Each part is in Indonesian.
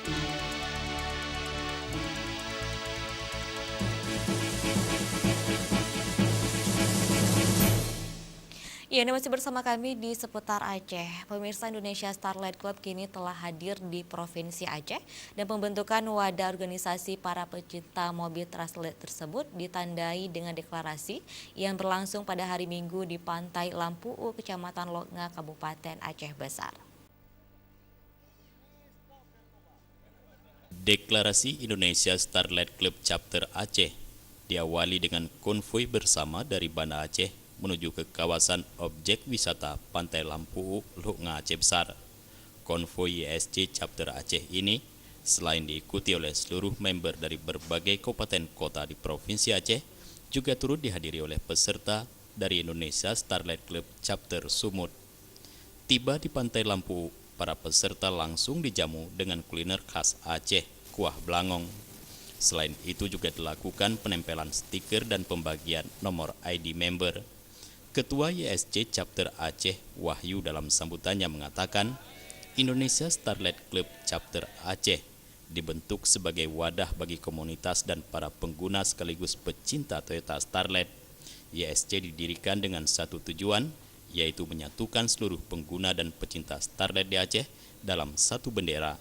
Ya, Anda masih bersama kami di seputar Aceh. Pemirsa, Indonesia Starlight Club kini telah hadir di Provinsi Aceh dan pembentukan wadah organisasi para pecinta mobil Translate tersebut ditandai dengan deklarasi yang berlangsung pada hari Minggu di Pantai Lampu'u, Kecamatan Loknga, Kabupaten Aceh Besar. Deklarasi Indonesia Starlight Club Chapter Aceh diawali dengan konvoi bersama dari Banda Aceh menuju ke kawasan objek wisata Pantai Lampu'u, Loknga, Aceh Besar. Konvoi YSC Chapter Aceh ini selain diikuti oleh seluruh member dari berbagai kabupaten kota di Provinsi Aceh, juga turut dihadiri oleh peserta dari Indonesia Starlight Club Chapter Sumut. Tiba di Pantai Lampu'u, para peserta langsung dijamu dengan kuliner khas Aceh, kuah belangong. Selain itu juga dilakukan penempelan stiker dan pembagian nomor ID member. Ketua YSC Chapter Aceh, Wahyu, dalam sambutannya mengatakan, Indonesia Starlight Club Chapter Aceh dibentuk sebagai wadah bagi komunitas dan para pengguna sekaligus pecinta Toyota Starlet. YSC didirikan dengan satu tujuan, yaitu menyatukan seluruh pengguna dan pecinta Starlet di Aceh dalam satu bendera.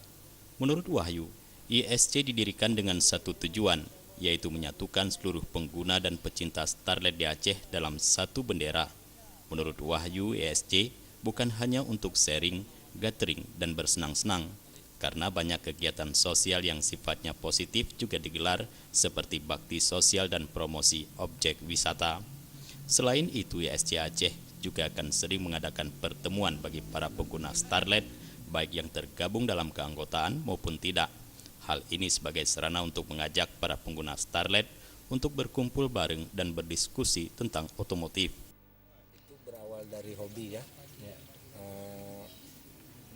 Menurut Wahyu, YSC didirikan dengan satu tujuan, yaitu menyatukan seluruh pengguna dan pecinta Starlet di Aceh dalam satu bendera. Menurut Wahyu, YSC bukan hanya untuk sharing, gathering, dan bersenang-senang, karena banyak kegiatan sosial yang sifatnya positif juga digelar seperti bakti sosial dan promosi objek wisata. Selain itu, YSC Aceh juga akan sering mengadakan pertemuan bagi para pengguna Starlet, baik yang tergabung dalam keanggotaan maupun tidak. Hal ini sebagai sarana untuk mengajak para pengguna Starlet untuk berkumpul bareng dan berdiskusi tentang otomotif. Itu berawal dari hobi ya.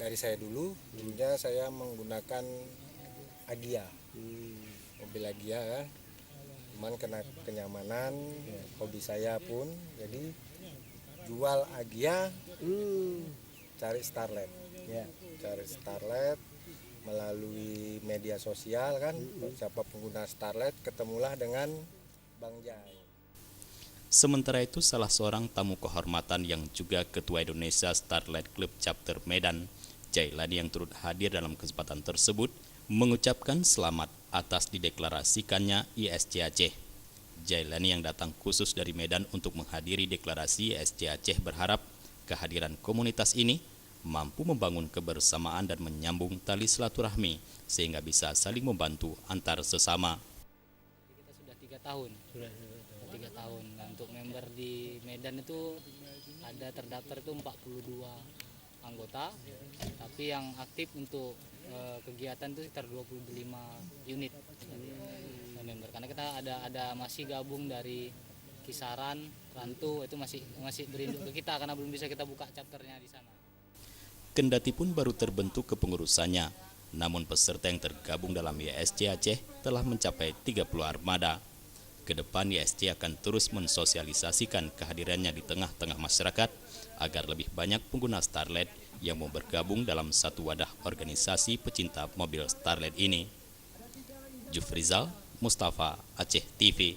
Dari saya dulunya saya menggunakan Agya, mobil Agya kan. Cuman kena kenyamanan, hobi saya pun, jadi jual Agya, cari Starlet, cari Starlet melalui media sosial kan, siapa pengguna Starlet ketemulah dengan Bang Jai. Sementara itu, salah seorang tamu kehormatan yang juga Ketua Indonesia Starlight Club Chapter Medan, Jailani, yang turut hadir dalam kesempatan tersebut, mengucapkan selamat atas dideklarasikannya ISC Aceh. Jailani yang datang khusus dari Medan untuk menghadiri deklarasi ISC Aceh berharap kehadiran komunitas ini mampu membangun kebersamaan dan menyambung tali silaturahmi sehingga bisa saling membantu antar sesama. Kita sudah 3 tahun. Nah, untuk member di Medan itu ada terdaftar itu 42 anggota, tapi yang aktif untuk kegiatan itu sekitar 25 unit member. Karena kita ada masih gabung dari Kisaran, Rantu, itu masih berinduk ke kita karena belum bisa kita buka chapternya di sana. Kendati pun baru terbentuk kepengurusannya, namun peserta yang tergabung dalam YSC Aceh telah mencapai 30 armada. Kedepan YSC akan terus mensosialisasikan kehadirannya di tengah-tengah masyarakat agar lebih banyak pengguna Starlet yang mau bergabung dalam satu wadah organisasi pecinta mobil Starlet ini. Jufrizal Mustafa, Aceh TV.